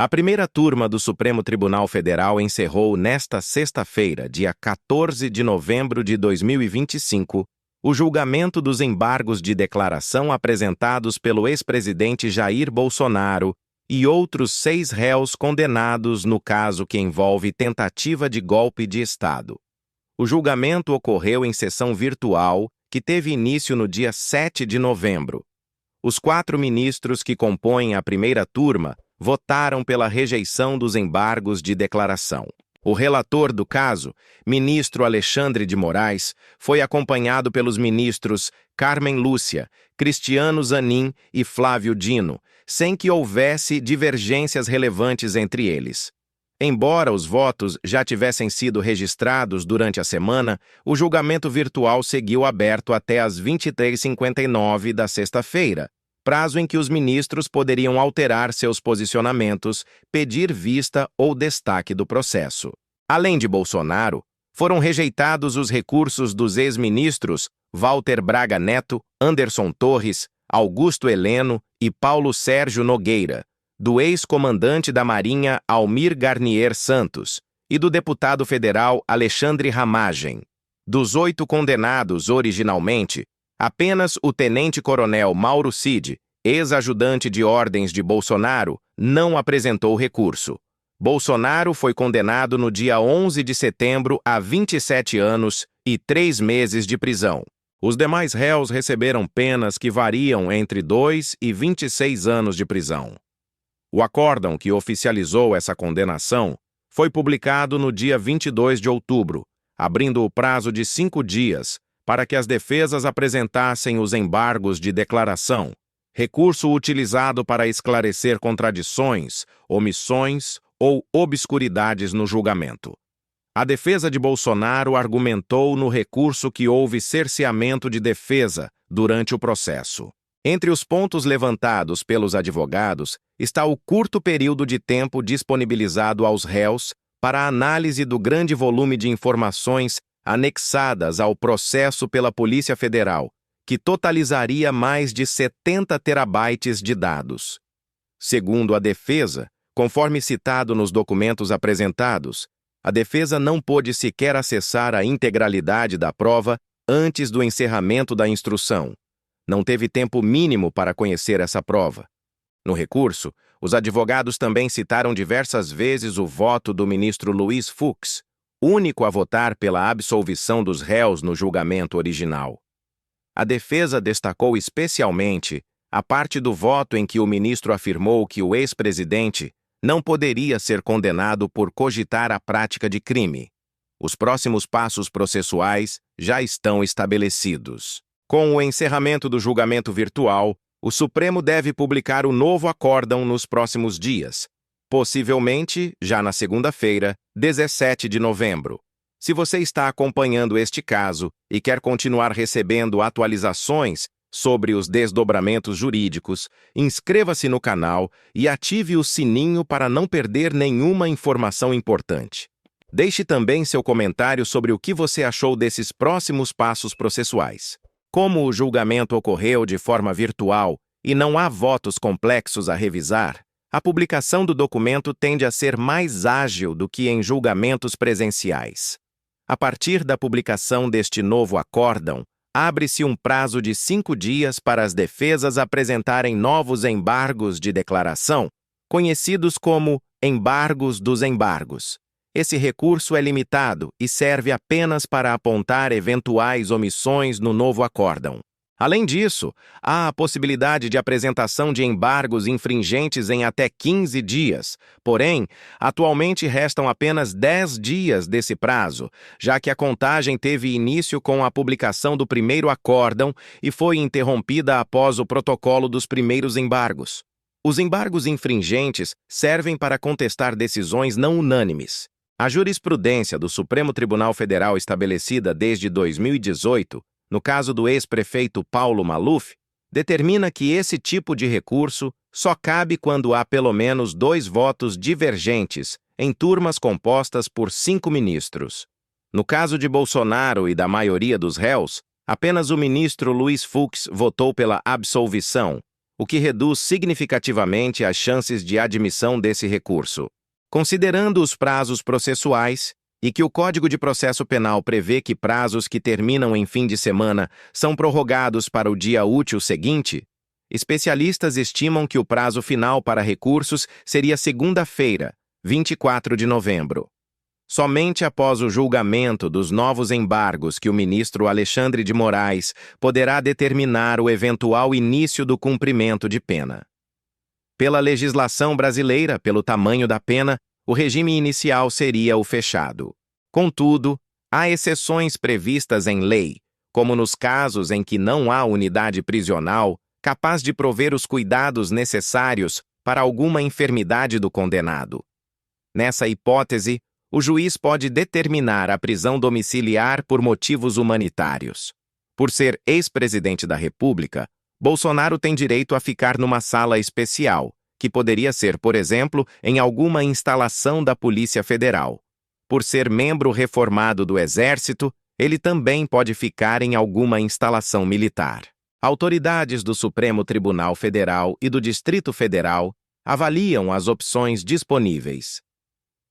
A primeira turma do Supremo Tribunal Federal encerrou nesta sexta-feira, dia 14 de novembro de 2025, o julgamento dos embargos de declaração apresentados pelo ex-presidente Jair Bolsonaro e outros 6 réus condenados no caso que envolve tentativa de golpe de Estado. O julgamento ocorreu em sessão virtual, que teve início no dia 7 de novembro. Os 4 ministros que compõem a primeira turma votaram pela rejeição dos embargos de declaração. O relator do caso, ministro Alexandre de Moraes, foi acompanhado pelos ministros Carmen Lúcia, Cristiano Zanin e Flávio Dino, sem que houvesse divergências relevantes entre eles. Embora os votos já tivessem sido registrados durante a semana, o julgamento virtual seguiu aberto até às 23h59 da sexta-feira, prazo em que os ministros poderiam alterar seus posicionamentos, pedir vista ou destaque do processo. Além de Bolsonaro, foram rejeitados os recursos dos ex-ministros Walter Braga Neto, Anderson Torres, Augusto Heleno e Paulo Sérgio Nogueira, do ex-comandante da Marinha Almir Garnier Santos e do deputado federal Alexandre Ramagem. Dos 8 condenados originalmente, apenas o tenente-coronel Mauro Cid, ex-ajudante de ordens de Bolsonaro, não apresentou recurso. Bolsonaro foi condenado no dia 11 de setembro a 27 anos e 3 meses de prisão. Os demais réus receberam penas que variam entre 2 e 26 anos de prisão. O acórdão que oficializou essa condenação foi publicado no dia 22 de outubro, abrindo o prazo de 5 dias para que as defesas apresentassem os embargos de declaração, recurso utilizado para esclarecer contradições, omissões ou obscuridades no julgamento. A defesa de Bolsonaro argumentou no recurso que houve cerceamento de defesa durante o processo. Entre os pontos levantados pelos advogados está o curto período de tempo disponibilizado aos réus para a análise do grande volume de informações anexadas ao processo pela Polícia Federal, que totalizaria mais de 70 terabytes de dados. Segundo a defesa, conforme citado nos documentos apresentados, a defesa não pôde sequer acessar a integralidade da prova antes do encerramento da instrução. Não teve tempo mínimo para conhecer essa prova. No recurso, os advogados também citaram diversas vezes o voto do ministro Luiz Fux, único a votar pela absolvição dos réus no julgamento original. A defesa destacou especialmente a parte do voto em que o ministro afirmou que o ex-presidente não poderia ser condenado por cogitar a prática de crime. Os próximos passos processuais já estão estabelecidos. Com o encerramento do julgamento virtual, o Supremo deve publicar o novo acórdão nos próximos dias, possivelmente já na segunda-feira, 17 de novembro. Se você está acompanhando este caso e quer continuar recebendo atualizações sobre os desdobramentos jurídicos, inscreva-se no canal e ative o sininho para não perder nenhuma informação importante. Deixe também seu comentário sobre o que você achou desses próximos passos processuais. Como o julgamento ocorreu de forma virtual e não há votos complexos a revisar, a publicação do documento tende a ser mais ágil do que em julgamentos presenciais. A partir da publicação deste novo acórdão, abre-se um prazo de 5 dias para as defesas apresentarem novos embargos de declaração, conhecidos como embargos dos embargos. Esse recurso é limitado e serve apenas para apontar eventuais omissões no novo acórdão. Além disso, há a possibilidade de apresentação de embargos infringentes em até 15 dias. Porém, atualmente restam apenas 10 dias desse prazo, já que a contagem teve início com a publicação do primeiro acórdão e foi interrompida após o protocolo dos primeiros embargos. Os embargos infringentes servem para contestar decisões não unânimes. A jurisprudência do Supremo Tribunal Federal estabelecida desde 2018, no caso do ex-prefeito Paulo Maluf, determina que esse tipo de recurso só cabe quando há pelo menos 2 votos divergentes em turmas compostas por 5 ministros. No caso de Bolsonaro e da maioria dos réus, apenas o ministro Luiz Fux votou pela absolvição, o que reduz significativamente as chances de admissão desse recurso. Considerando os prazos processuais, e que o Código de Processo Penal prevê que prazos que terminam em fim de semana são prorrogados para o dia útil seguinte, especialistas estimam que o prazo final para recursos seria segunda-feira, 24 de novembro. Somente após o julgamento dos novos embargos que o ministro Alexandre de Moraes poderá determinar o eventual início do cumprimento de pena. Pela legislação brasileira, pelo tamanho da pena, o regime inicial seria o fechado. Contudo, há exceções previstas em lei, como nos casos em que não há unidade prisional capaz de prover os cuidados necessários para alguma enfermidade do condenado. Nessa hipótese, o juiz pode determinar a prisão domiciliar por motivos humanitários. Por ser ex-presidente da República, Bolsonaro tem direito a ficar numa sala especial, que poderia ser, por exemplo, em alguma instalação da Polícia Federal. Por ser membro reformado do Exército, ele também pode ficar em alguma instalação militar. Autoridades do Supremo Tribunal Federal e do Distrito Federal avaliam as opções disponíveis.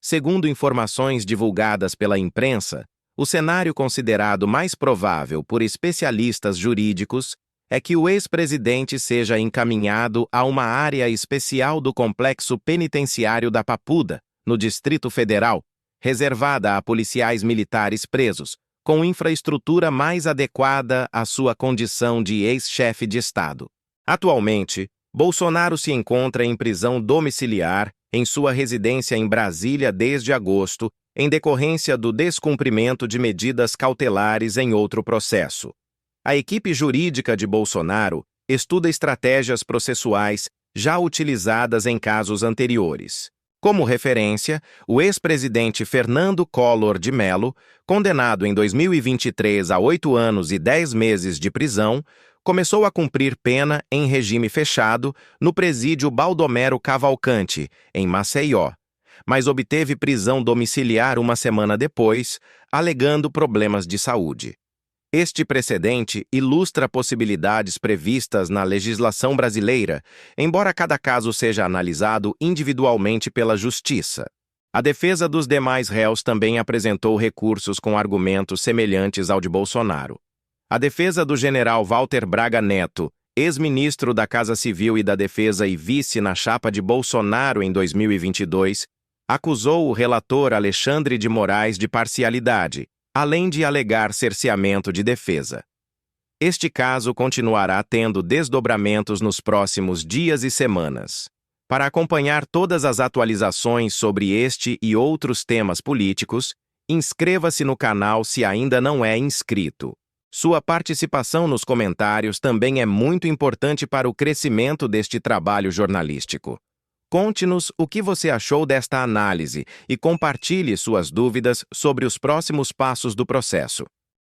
Segundo informações divulgadas pela imprensa, o cenário considerado mais provável por especialistas jurídicos é que o ex-presidente seja encaminhado a uma área especial do complexo penitenciário da Papuda, no Distrito Federal, reservada a policiais militares presos, com infraestrutura mais adequada à sua condição de ex-chefe de Estado. Atualmente, Bolsonaro se encontra em prisão domiciliar em sua residência em Brasília desde agosto, em decorrência do descumprimento de medidas cautelares em outro processo. A equipe jurídica de Bolsonaro estuda estratégias processuais já utilizadas em casos anteriores. Como referência, o ex-presidente Fernando Collor de Mello, condenado em 2023 a 8 anos e 10 meses de prisão, começou a cumprir pena em regime fechado no presídio Baldomero Cavalcante, em Maceió, mas obteve prisão domiciliar uma semana depois, alegando problemas de saúde. Este precedente ilustra possibilidades previstas na legislação brasileira, embora cada caso seja analisado individualmente pela Justiça. A defesa dos demais réus também apresentou recursos com argumentos semelhantes ao de Bolsonaro. A defesa do general Walter Braga Neto, ex-ministro da Casa Civil e da Defesa e vice na chapa de Bolsonaro em 2022, acusou o relator Alexandre de Moraes de parcialidade, além de alegar cerceamento de defesa. Este caso continuará tendo desdobramentos nos próximos dias e semanas. Para acompanhar todas as atualizações sobre este e outros temas políticos, inscreva-se no canal se ainda não é inscrito. Sua participação nos comentários também é muito importante para o crescimento deste trabalho jornalístico. Conte-nos o que você achou desta análise e compartilhe suas dúvidas sobre os próximos passos do processo.